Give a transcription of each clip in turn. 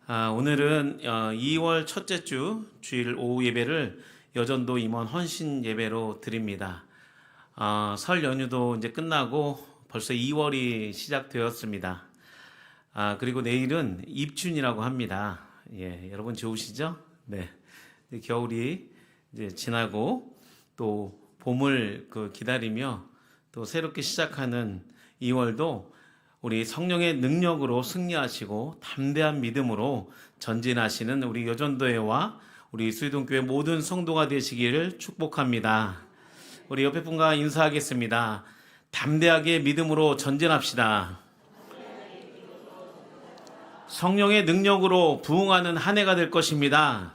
오늘은 2월 첫째 주 주일 오후 예배를 여전도 임원 헌신 예배로 드립니다. 설 연휴도 이제 끝나고 벌써 2월이 시작되었습니다. 그리고 내일은 입춘이라고 합니다. 예, 여러분 좋으시죠? 네. 겨울이 이제 지나고 또 봄을 기다리며 또 새롭게 시작하는 2월도 우리 성령의 능력으로 승리하시고 담대한 믿음으로 전진하시는 우리 여전도회와 우리 수의동교회 모든 성도가 되시기를 축복합니다. 우리 옆에 분과 인사하겠습니다. 담대하게 믿음으로 전진합시다. 성령의 능력으로 부흥하는 한 해가 될 것입니다.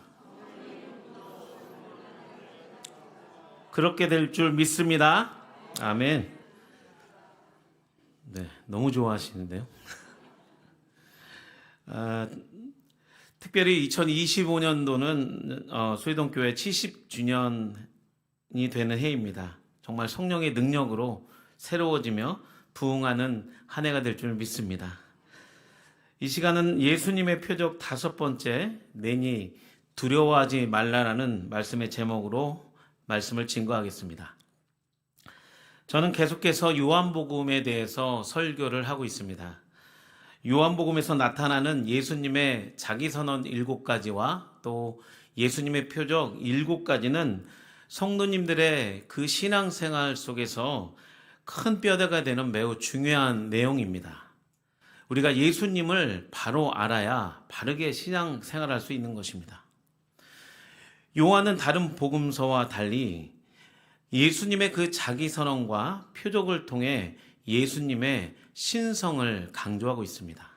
그렇게 될 줄 믿습니다. 아멘. 네, 너무 좋아하시는데요. 특별히 2025년도는 수의동교회 70주년이 되는 해입니다. 정말 성령의 능력으로 새로워지며 부흥하는 한 해가 될 줄 믿습니다. 이 시간은 예수님의 표적 5번째, 내니 두려워하지 말라라는 말씀의 제목으로 말씀을 증거하겠습니다. 저는 계속해서 요한복음에 대해서 설교를 하고 있습니다. 요한복음에서 나타나는 예수님의 자기선언 7가지와 또 예수님의 표적 7가지는 성도님들의 그 신앙생활 속에서 큰 뼈대가 되는 매우 중요한 내용입니다. 우리가 예수님을 바로 알아야 바르게 신앙생활할 수 있는 것입니다. 요한은 다른 복음서와 달리 예수님의 그 자기선언과 표적을 통해 예수님의 신성을 강조하고 있습니다.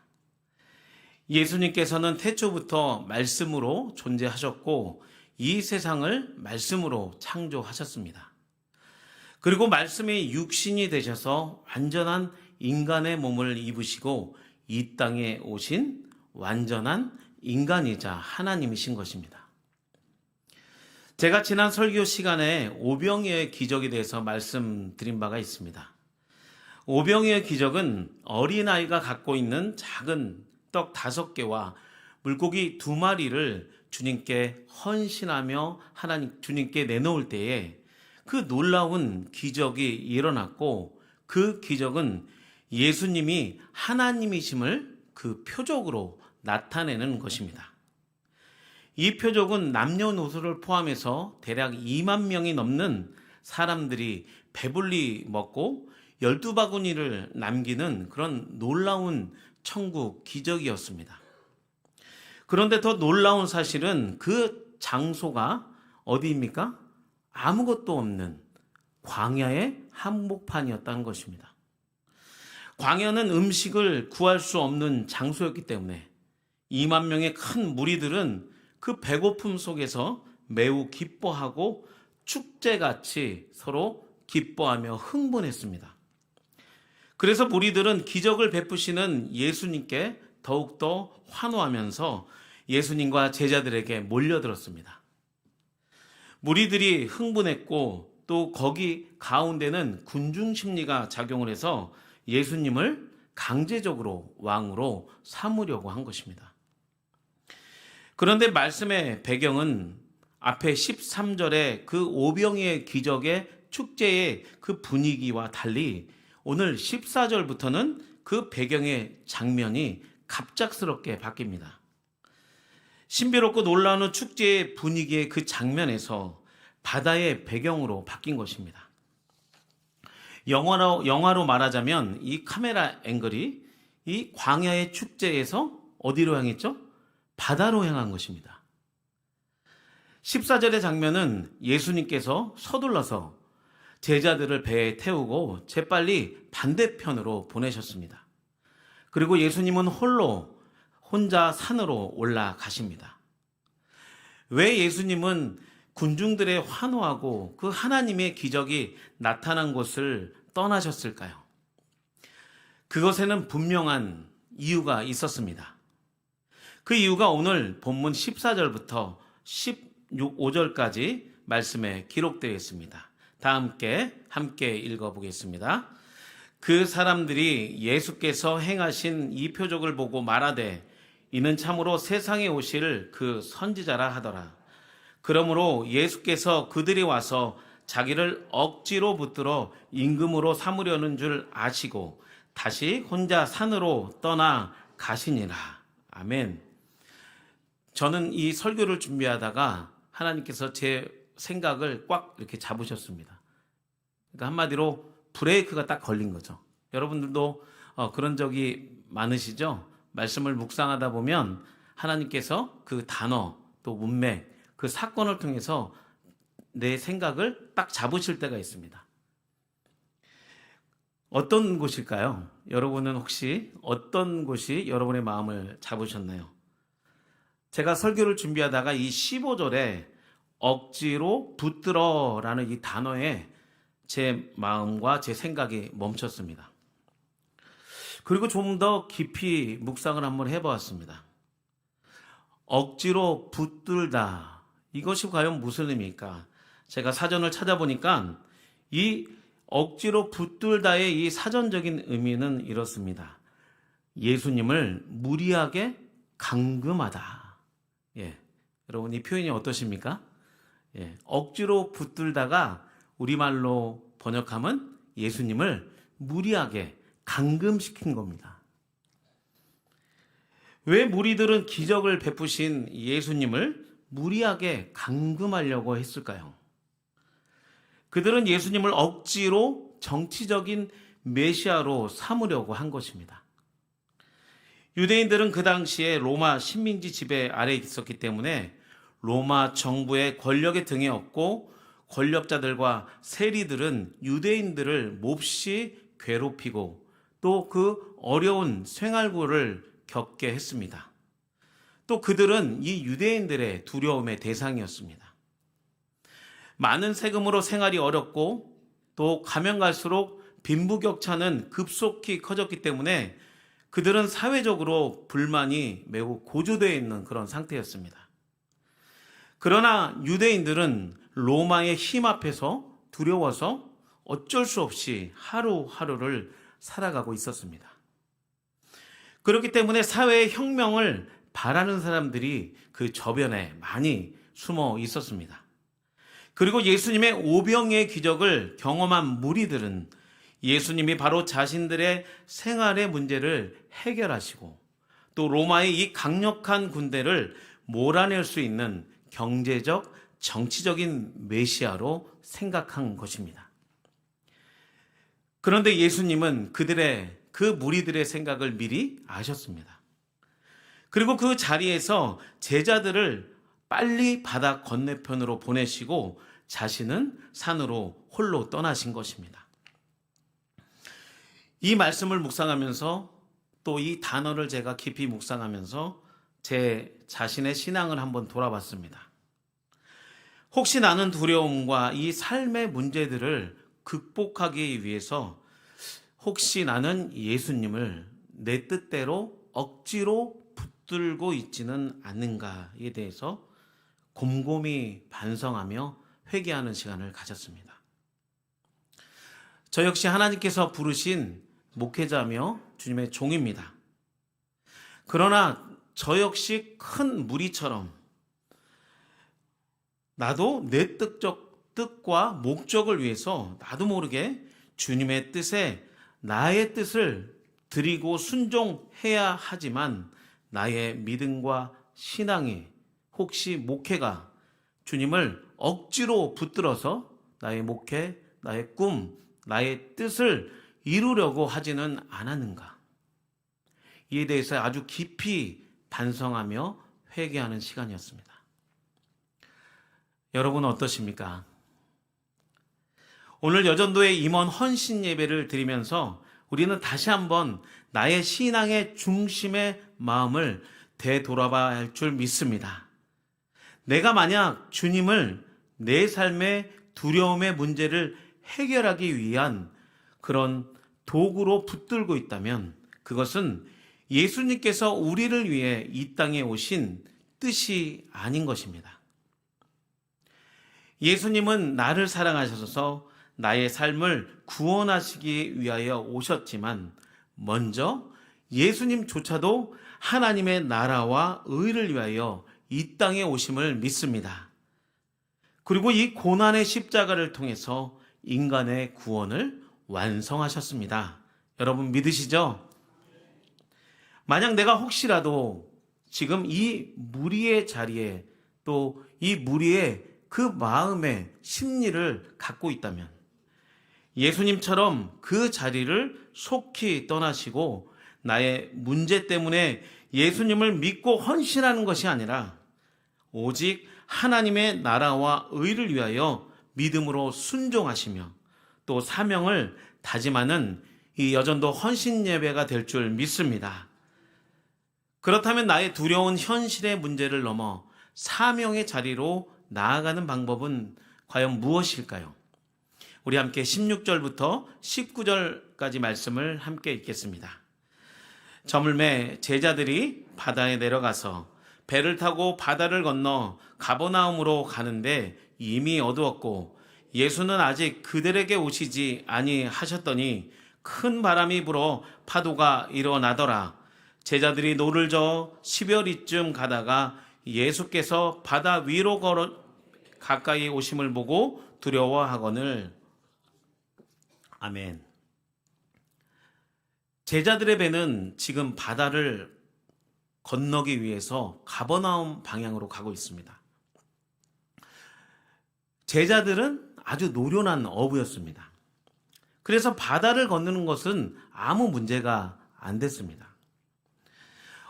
예수님께서는 태초부터 말씀으로 존재하셨고 이 세상을 말씀으로 창조하셨습니다. 그리고 말씀이 육신이 되셔서 완전한 인간의 몸을 입으시고 이 땅에 오신 완전한 인간이자 하나님이신 것입니다. 제가 지난 설교 시간에 오병이어의 기적에 대해서 말씀드린 바가 있습니다. 오병이어의 기적은 어린아이가 갖고 있는 작은 떡 5개와 물고기 2마리를 주님께 헌신하며 주님께 내놓을 때에 그 놀라운 기적이 일어났고 그 기적은 예수님이 하나님이심을 그 표적으로 나타내는 것입니다. 이 표적은 남녀노소를 포함해서 대략 2만 명이 넘는 사람들이 배불리 먹고 12바구니를 남기는 그런 놀라운 천국 기적이었습니다. 그런데 더 놀라운 사실은 그 장소가 어디입니까? 아무것도 없는 광야의 한복판이었다는 것입니다. 광야는 음식을 구할 수 없는 장소였기 때문에 2만 명의 큰 무리들은 그 배고픔 속에서 매우 기뻐하고 축제같이 서로 기뻐하며 흥분했습니다. 그래서 무리들은 기적을 베푸시는 예수님께 더욱더 환호하면서 예수님과 제자들에게 몰려들었습니다. 무리들이 흥분했고 또 거기 가운데는 군중 심리가 작용을 해서 예수님을 강제적으로 왕으로 삼으려고 한 것입니다. 그런데 말씀의 배경은 앞에 13절의 그 오병이의 기적의 축제의 그 분위기와 달리 오늘 14절부터는 그 배경의 장면이 갑작스럽게 바뀝니다. 신비롭고 놀라운 축제의 분위기의 그 장면에서 바다의 배경으로 바뀐 것입니다. 영화로 말하자면 이 카메라 앵글이 이 광야의 축제에서 어디로 향했죠? 바다로 향한 것입니다. 14절의 장면은 예수님께서 서둘러서 제자들을 배에 태우고 재빨리 반대편으로 보내셨습니다. 그리고 예수님은 혼자 산으로 올라가십니다. 왜 예수님은 군중들의 환호하고 그 하나님의 기적이 나타난 곳을 떠나셨을까요? 그것에는 분명한 이유가 있었습니다. 그 이유가 오늘 본문 14절부터 15절까지 말씀에 기록되어 있습니다. 다 함께 읽어보겠습니다. 그 사람들이 예수께서 행하신 이 표적을 보고 말하되 이는 참으로 세상에 오실 그 선지자라 하더라. 그러므로 예수께서 그들이 와서 자기를 억지로 붙들어 임금으로 삼으려는 줄 아시고 다시 혼자 산으로 떠나 가시니라. 아멘. 저는 이 설교를 준비하다가 하나님께서 제 생각을 꽉 이렇게 잡으셨습니다. 그러니까 한마디로 브레이크가 딱 걸린 거죠. 여러분들도 그런 적이 많으시죠? 말씀을 묵상하다 보면 하나님께서 그 단어, 또 문맥, 그 사건을 통해서 내 생각을 딱 잡으실 때가 있습니다. 어떤 곳일까요? 여러분은 혹시 어떤 곳이 여러분의 마음을 잡으셨나요? 제가 설교를 준비하다가 이 15절에 억지로 붙들어라는 이 단어에 제 마음과 제 생각이 멈췄습니다. 그리고 좀 더 깊이 묵상을 한번 해보았습니다. 억지로 붙들다, 이것이 과연 무슨 의미일까? 제가 사전을 찾아보니까 이 억지로 붙들다의 이 사전적인 의미는 이렇습니다. 예수님을 무리하게 감금하다. 여러분 이 표현이 어떠십니까? 억지로 붙들다가 우리말로 번역하면 예수님을 무리하게 감금시킨 겁니다. 왜 무리들은 기적을 베푸신 예수님을 무리하게 감금하려고 했을까요? 그들은 예수님을 억지로 정치적인 메시아로 삼으려고 한 것입니다. 유대인들은 그 당시에 로마 식민지 지배 아래에 있었기 때문에 로마 정부의 권력의 등에 업고 권력자들과 세리들은 유대인들을 몹시 괴롭히고 또 그 어려운 생활고를 겪게 했습니다. 또 그들은 이 유대인들의 두려움의 대상이었습니다. 많은 세금으로 생활이 어렵고 또 가면 갈수록 빈부격차는 급속히 커졌기 때문에 그들은 사회적으로 불만이 매우 고조되어 있는 그런 상태였습니다. 그러나 유대인들은 로마의 힘 앞에서 두려워서 어쩔 수 없이 하루하루를 살아가고 있었습니다. 그렇기 때문에 사회의 혁명을 바라는 사람들이 그 저변에 많이 숨어 있었습니다. 그리고 예수님의 오병이의 기적을 경험한 무리들은 예수님이 바로 자신들의 생활의 문제를 해결하시고 또 로마의 이 강력한 군대를 몰아낼 수 있는 경제적, 정치적인 메시아로 생각한 것입니다. 그런데 예수님은 그 무리들의 생각을 미리 아셨습니다. 그리고 그 자리에서 제자들을 빨리 바다 건너편으로 보내시고 자신은 산으로 홀로 떠나신 것입니다. 이 말씀을 묵상하면서 또 이 단어를 제가 깊이 묵상하면서 제 자신의 신앙을 한번 돌아봤습니다. 혹시 나는 두려움과 이 삶의 문제들을 극복하기 위해서 혹시 나는 예수님을 내 뜻대로 억지로 붙들고 있지는 않는가에 대해서 곰곰이 반성하며 회개하는 시간을 가졌습니다. 저 역시 하나님께서 부르신 목회자며 주님의 종입니다. 그러나 저 역시 큰 무리처럼 나도 내 뜻과 목적을 위해서 나도 모르게 주님의 뜻에 나의 뜻을 드리고 순종해야 하지만 나의 믿음과 신앙이 혹시 목회가 주님을 억지로 붙들어서 나의 목회, 나의 꿈, 나의 뜻을 이루려고 하지는 않았는가? 이에 대해서 아주 깊이 반성하며 회개하는 시간이었습니다. 여러분 어떠십니까? 오늘 여전도의 임원 헌신 예배를 드리면서 우리는 다시 한번 나의 신앙의 중심의 마음을 되돌아봐야 할 줄 믿습니다. 내가 만약 주님을 내 삶의 두려움의 문제를 해결하기 위한 그런 도구로 붙들고 있다면 그것은 예수님께서 우리를 위해 이 땅에 오신 뜻이 아닌 것입니다. 예수님은 나를 사랑하셔서 나의 삶을 구원하시기 위하여 오셨지만 먼저 예수님조차도 하나님의 나라와 의를 위하여 이 땅에 오심을 믿습니다. 그리고 이 고난의 십자가를 통해서 인간의 구원을 완성하셨습니다. 여러분 믿으시죠? 만약 내가 혹시라도 지금 이 무리의 자리에 또 이 무리의 그 마음의 심리를 갖고 있다면 예수님처럼 그 자리를 속히 떠나시고 나의 문제 때문에 예수님을 믿고 헌신하는 것이 아니라 오직 하나님의 나라와 의를 위하여 믿음으로 순종하시며 또 사명을 다짐하는 이 여전도 헌신 예배가 될 줄 믿습니다. 그렇다면 나의 두려운 현실의 문제를 넘어 사명의 자리로 나아가는 방법은 과연 무엇일까요? 우리 함께 16절부터 19절까지 말씀을 함께 읽겠습니다. 저물매 제자들이 바다에 내려가서 배를 타고 바다를 건너 가버나움으로 가는데 이미 어두웠고 예수는 아직 그들에게 오시지 아니하셨더니 큰 바람이 불어 파도가 일어나더라. 제자들이 노를 저어 10여리쯤 가다가 예수께서 바다 위로 걸어 가까이 오심을 보고 두려워하거늘. 아멘. 제자들의 배는 지금 바다를 건너기 위해서 가버나움 방향으로 가고 있습니다. 제자들은 아주 노련한 어부였습니다. 그래서 바다를 건너는 것은 아무 문제가 안 됐습니다.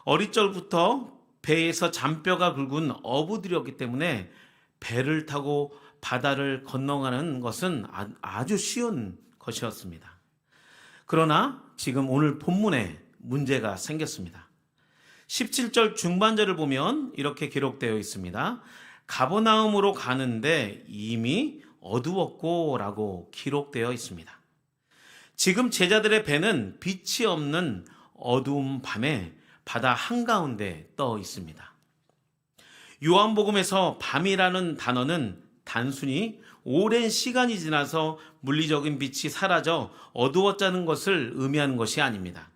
어릴 적부터 배에서 잔뼈가 굵은 어부들이었기 때문에 배를 타고 바다를 건너가는 것은 아주 쉬운 것이었습니다. 그러나 지금 오늘 본문에 문제가 생겼습니다. 17절 중반절을 보면 이렇게 기록되어 있습니다. 가버나움으로 가는데 이미 어두웠고 라고 기록되어 있습니다. 지금 제자들의 배는 빛이 없는 어두운 밤에 바다 한가운데 떠 있습니다. 요한복음에서 밤이라는 단어는 단순히 오랜 시간이 지나서 물리적인 빛이 사라져 어두웠다는 것을 의미하는 것이 아닙니다.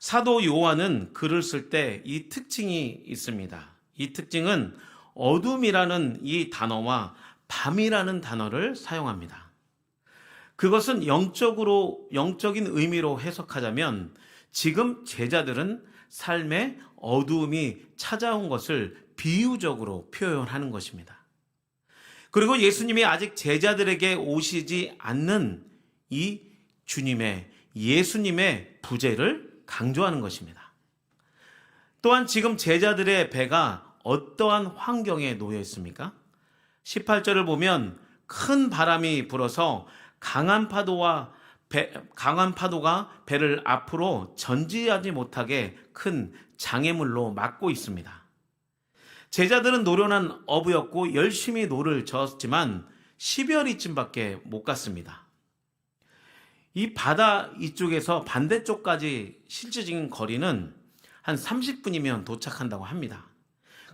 사도 요한은 글을 쓸 때 이 특징이 있습니다. 이 특징은 어둠이라는 이 단어와 밤이라는 단어를 사용합니다. 그것은 영적인 의미로 해석하자면 지금 제자들은 삶의 어두움이 찾아온 것을 비유적으로 표현하는 것입니다. 그리고 예수님이 아직 제자들에게 오시지 않는 이 예수님의 부재를 강조하는 것입니다. 또한 지금 제자들의 배가 어떠한 환경에 놓여 있습니까? 18절을 보면 큰 바람이 불어서 강한 파도가 배를 앞으로 전지하지 못하게 큰 장애물로 막고 있습니다. 제자들은 노련한 어부였고 열심히 노를 저었지만 10여리쯤밖에 못 갔습니다. 이 바다 이쪽에서 반대쪽까지 실질적인 거리는 한 30분이면 도착한다고 합니다.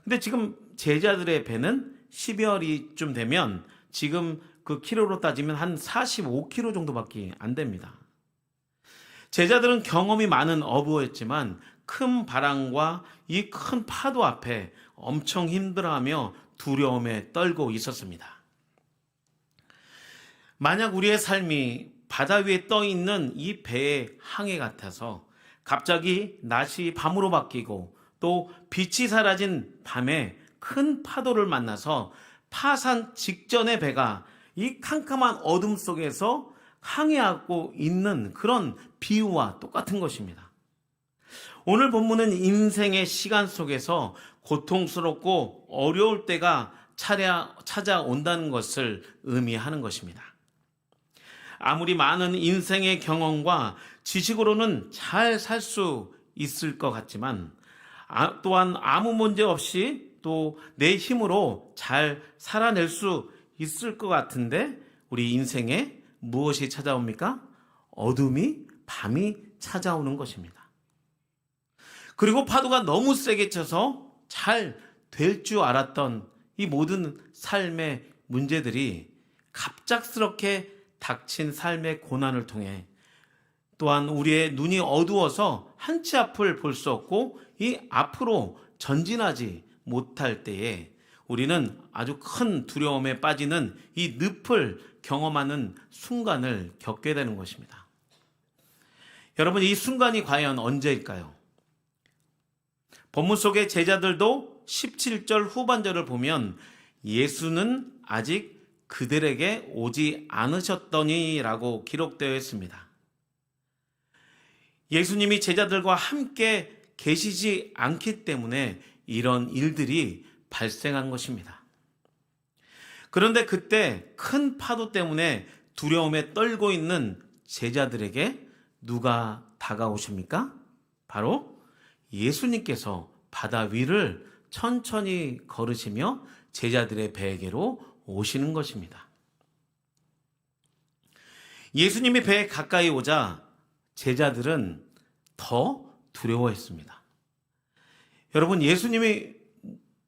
근데 지금 제자들의 배는 10여리쯤 되면 지금 그 키로로 따지면 한 45km 정도밖에 안 됩니다. 제자들은 경험이 많은 어부였지만 큰 바람과 이 큰 파도 앞에 엄청 힘들어하며 두려움에 떨고 있었습니다. 만약 우리의 삶이 바다 위에 떠 있는 이 배의 항해 같아서 갑자기 낮이 밤으로 바뀌고 또 빛이 사라진 밤에 큰 파도를 만나서 파산 직전의 배가 이 캄캄한 어둠 속에서 항해하고 있는 그런 비유와 똑같은 것입니다. 오늘 본문은 인생의 시간 속에서 고통스럽고 어려울 때가 찾아온다는 것을 의미하는 것입니다. 아무리 많은 인생의 경험과 지식으로는 잘 살 수 있을 것 같지만 또한 아무 문제 없이 또 내 힘으로 잘 살아낼 수 있을 것 같은데 우리 인생에 무엇이 찾아옵니까? 어둠이 밤이 찾아오는 것입니다. 그리고 파도가 너무 세게 쳐서 잘 될 줄 알았던 이 모든 삶의 문제들이 갑작스럽게 닥친 삶의 고난을 통해 또한 우리의 눈이 어두워서 한치 앞을 볼 수 없고 이 앞으로 전진하지 못할 때에 우리는 아주 큰 두려움에 빠지는 이 늪을 경험하는 순간을 겪게 되는 것입니다. 여러분, 이 순간이 과연 언제일까요? 본문 속의 제자들도 17절 후반절을 보면 예수는 아직 그들에게 오지 않으셨더니 라고 기록되어 있습니다. 예수님이 제자들과 함께 계시지 않기 때문에 이런 일들이 발생한 것입니다. 그런데 그때 큰 파도 때문에 두려움에 떨고 있는 제자들에게 누가 다가오십니까? 바로 예수님께서 바다 위를 천천히 걸으시며 제자들의 배에게로 오시는 것입니다. 예수님이 배에 가까이 오자 제자들은 더 두려워했습니다. 여러분, 예수님이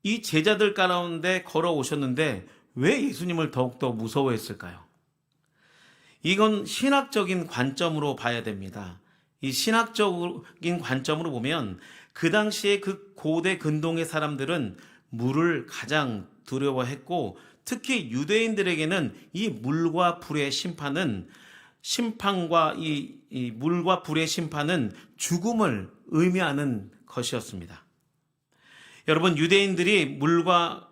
이 제자들 가운데 걸어오셨는데 왜 예수님을 더욱더 무서워했을까요? 이건 신학적인 관점으로 봐야 됩니다. 이 신학적인 관점으로 보면 그 당시에 그 고대 근동의 사람들은 물을 가장 두려워했고 특히 유대인들에게는 이 물과 불의 심판은 이 물과 불의 심판은 죽음을 의미하는 것이었습니다. 여러분, 유대인들이 물과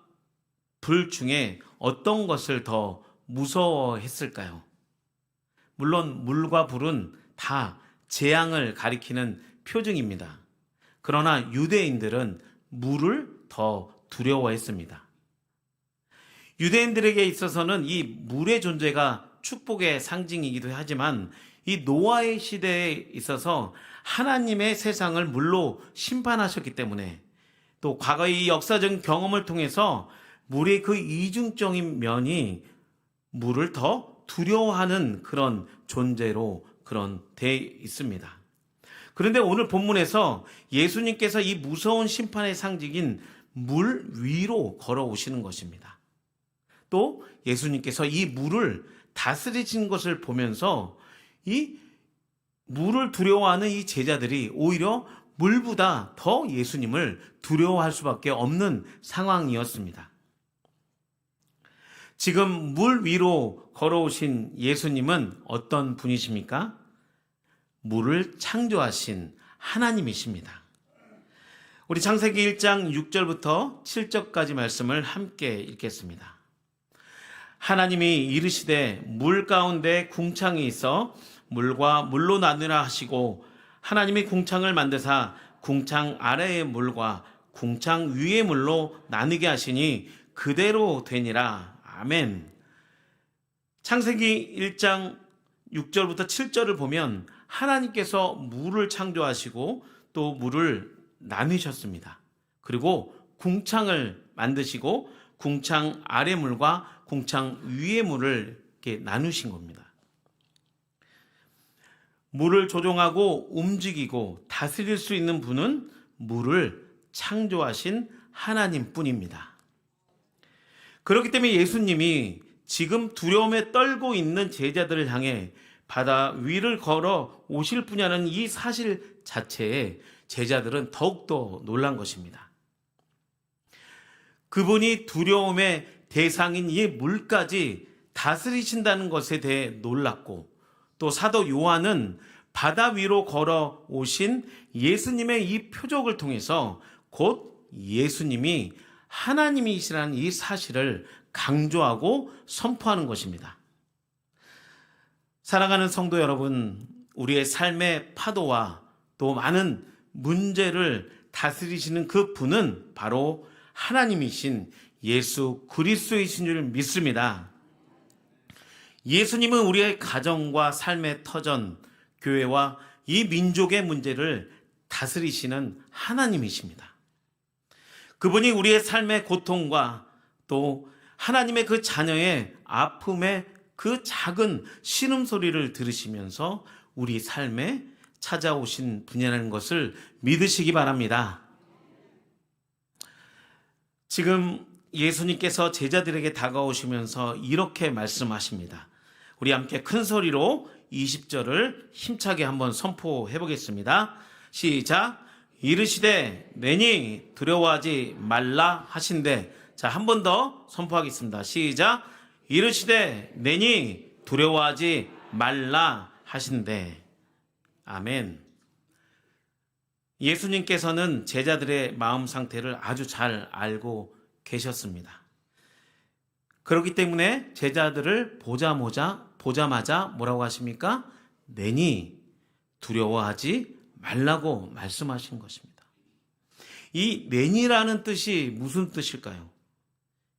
불 중에 어떤 것을 더 무서워했을까요? 물론 물과 불은 다 재앙을 가리키는 표징입니다. 그러나 유대인들은 물을 더 두려워했습니다. 유대인들에게 있어서는 이 물의 존재가 축복의 상징이기도 하지만 이 노아의 시대에 있어서 하나님의 세상을 물로 심판하셨기 때문에 또 과거의 이 역사적 경험을 통해서 물의 그 이중적인 면이 물을 더 두려워하는 그런 존재로 돼 있습니다. 그런데 오늘 본문에서 예수님께서 이 무서운 심판의 상징인 물 위로 걸어오시는 것입니다. 또 예수님께서 이 물을 다스리신 것을 보면서 이 물을 두려워하는 이 제자들이 오히려 물보다 더 예수님을 두려워할 수밖에 없는 상황이었습니다. 지금 물 위로 걸어오신 예수님은 어떤 분이십니까? 물을 창조하신 하나님이십니다. 우리 창세기 1장 6절부터 7절까지 말씀을 함께 읽겠습니다. 하나님이 이르시되 물 가운데 궁창이 있어 물과 물로 나누라 하시고 하나님이 궁창을 만드사 궁창 아래의 물과 궁창 위의 물로 나누게 하시니 그대로 되니라. 아멘. 창세기 1장 6절부터 7절을 보면 하나님께서 물을 창조하시고 또 물을 나누셨습니다. 그리고 궁창을 만드시고 궁창 아래 물과 궁창 위의 물을 이렇게 나누신 겁니다. 물을 조종하고 움직이고 다스릴 수 있는 분은 물을 창조하신 하나님뿐입니다. 그렇기 때문에 예수님이 지금 두려움에 떨고 있는 제자들을 향해 바다 위를 걸어 오실 분이라는 이 사실 자체에 제자들은 더욱더 놀란 것입니다. 그분이 두려움의 대상인 이 물까지 다스리신다는 것에 대해 놀랐고 또 사도 요한은 바다 위로 걸어 오신 예수님의 이 표적을 통해서 곧 예수님이 하나님이시라는 이 사실을 강조하고 선포하는 것입니다. 사랑하는 성도 여러분, 우리의 삶의 파도와 또 많은 문제를 다스리시는 그 분은 바로 하나님이신 예수 그리스도이신 줄 믿습니다. 예수님은 우리의 가정과 삶의 터전, 교회와 이 민족의 문제를 다스리시는 하나님이십니다. 그분이 우리의 삶의 고통과 또 하나님의 그 자녀의 아픔의 그 작은 신음소리를 들으시면서 우리 삶에 찾아오신 분이라는 것을 믿으시기 바랍니다. 지금 예수님께서 제자들에게 다가오시면서 이렇게 말씀하십니다. 우리 함께 큰 소리로 20절을 힘차게 한번 선포해 보겠습니다. 시작. 이르시되 내니 두려워하지 말라 하신대. 자, 한 번 더 선포하겠습니다. 시작. 이르시되 내니 두려워하지 말라 하신대. 아멘. 예수님께서는 제자들의 마음 상태를 아주 잘 알고 계셨습니다. 그렇기 때문에 제자들을 보자마자 뭐라고 하십니까? 내니 두려워하지 말라고 말씀하신 것입니다. 이 내니라는 뜻이 무슨 뜻일까요?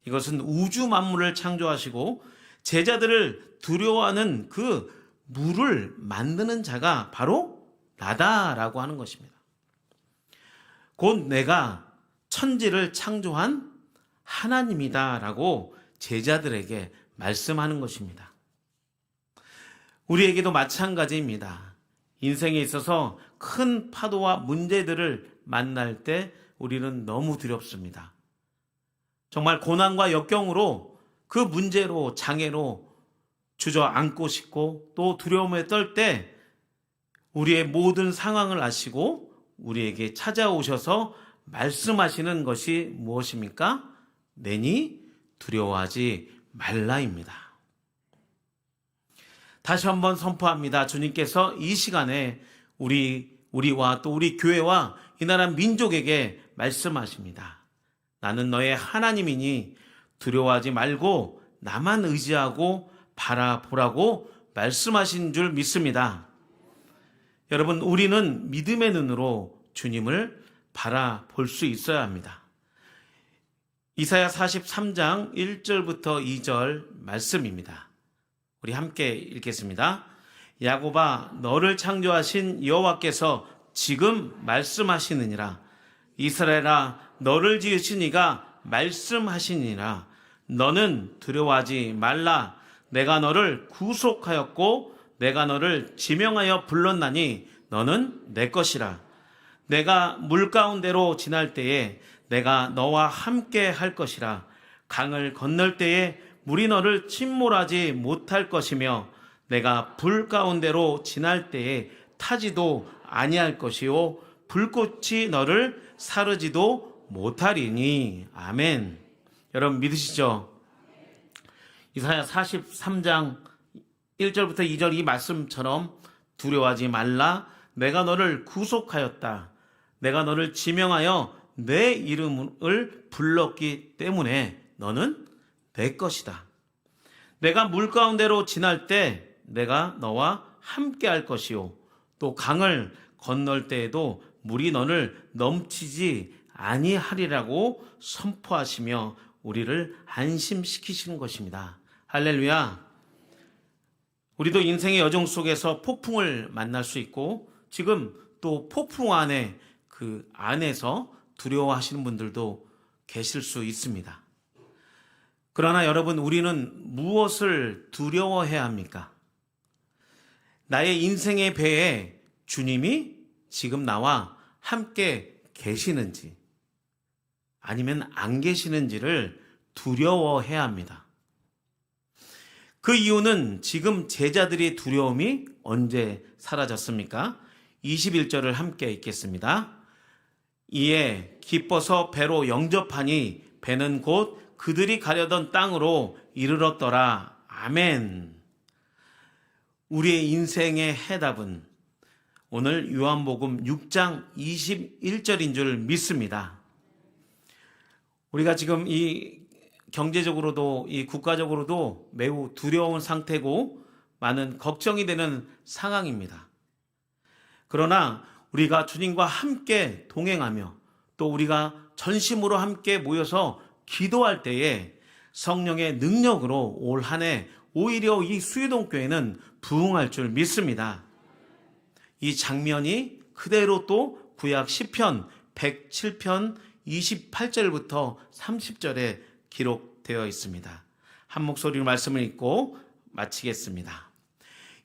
이것은 우주 만물을 창조하시고 제자들을 두려워하는 그 물을 만드는 자가 바로 나다라고 하는 것입니다. 곧 내가 천지를 창조한 하나님이다라고 제자들에게 말씀하는 것입니다. 우리에게도 마찬가지입니다. 인생에 있어서 큰 파도와 문제들을 만날 때 우리는 너무 두렵습니다. 정말 고난과 역경으로 그 문제로 장애로 주저앉고 싶고 또 두려움에 떨 때 우리의 모든 상황을 아시고 우리에게 찾아오셔서 말씀하시는 것이 무엇입니까? 내니 두려워하지 말라입니다. 다시 한번 선포합니다. 주님께서 이 시간에 우리와 또 우리 교회와 이 나라 민족에게 말씀하십니다. 나는 너의 하나님이니 두려워하지 말고 나만 의지하고 바라보라고 말씀하신 줄 믿습니다. 여러분, 우리는 믿음의 눈으로 주님을 바라볼 수 있어야 합니다. 이사야 43장 1절부터 2절 말씀입니다. 우리 함께 읽겠습니다. 야곱아, 너를 창조하신 여호와께서 지금 말씀하시느니라. 이스라엘아, 너를 지으신 이가 말씀하시니라. 너는 두려워하지 말라. 내가 너를 구속하였고 내가 너를 지명하여 불렀나니 너는 내 것이라. 내가 물 가운데로 지날 때에 내가 너와 함께 할 것이라. 강을 건널 때에 물이 너를 침몰하지 못할 것이며 내가 불 가운데로 지날 때에 타지도 아니할 것이요 불꽃이 너를 사르지도 못하리니. 아멘. 여러분 믿으시죠? 이사야 43장 1절부터 2절 이 말씀처럼 두려워하지 말라. 내가 너를 구속하였다. 내가 너를 지명하여 내 이름을 불렀기 때문에 너는 내 것이다. 내가 물 가운데로 지날 때 내가 너와 함께 할 것이요 또 강을 건널 때에도 물이 너를 넘치지 아니하리라고 선포하시며 우리를 안심시키시는 것입니다. 할렐루야. 우리도 인생의 여정 속에서 폭풍을 만날 수 있고 지금 또 폭풍 안에 그 안에서 두려워하시는 분들도 계실 수 있습니다. 그러나 여러분, 우리는 무엇을 두려워해야 합니까? 나의 인생의 배에 주님이 지금 나와 함께 계시는지 아니면 안 계시는지를 두려워해야 합니다. 그 이유는 지금 제자들의 두려움이 언제 사라졌습니까? 21절을 함께 읽겠습니다. 이에 기뻐서 배로 영접하니 배는 곧 그들이 가려던 땅으로 이르렀더라. 아멘. 우리의 인생의 해답은 오늘 요한복음 6장 21절인 줄 믿습니다. 우리가 지금 이 경제적으로도 이 국가적으로도 매우 두려운 상태고 많은 걱정이 되는 상황입니다. 그러나 우리가 주님과 함께 동행하며 또 우리가 전심으로 함께 모여서 기도할 때에 성령의 능력으로 올 한 해 오히려 이 수유동교회는 부흥할 줄 믿습니다. 이 장면이 그대로 또 구약 시편 107편 28절부터 30절에 기록되어 있습니다. 한 목소리로 말씀을 읽고 마치겠습니다.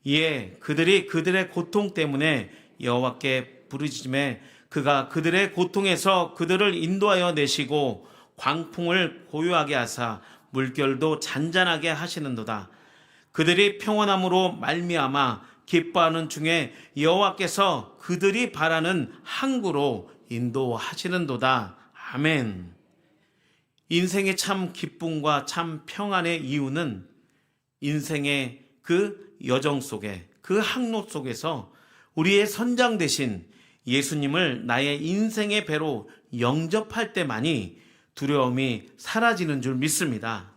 이에 그들이 그들의 고통 때문에 여호와께 부르짖음에 그가 그들의 고통에서 그들을 인도하여 내시고 광풍을 고요하게 하사 물결도 잔잔하게 하시는도다. 그들이 평온함으로 말미암아 기뻐하는 중에 여호와께서 그들이 바라는 항구로 인도하시는도다. 아멘. 인생의 참 기쁨과 참 평안의 이유는 인생의 그 여정 속에, 그 항로 속에서 우리의 선장 되신 예수님을 나의 인생의 배로 영접할 때만이 두려움이 사라지는 줄 믿습니다.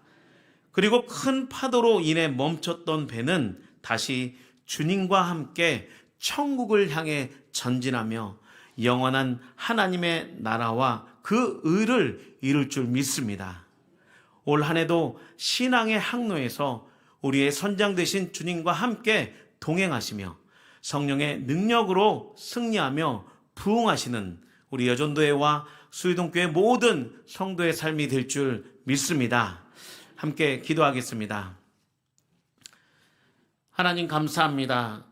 그리고 큰 파도로 인해 멈췄던 배는 다시 주님과 함께 천국을 향해 전진하며 영원한 하나님의 나라와 그 의를 이룰 줄 믿습니다. 올 한 해도 신앙의 항로에서 우리의 선장 되신 주님과 함께 동행하시며 성령의 능력으로 승리하며 부흥하시는 우리 여전도회와 수유동교회 모든 성도의 삶이 될 줄 믿습니다. 함께 기도하겠습니다. 하나님 감사합니다.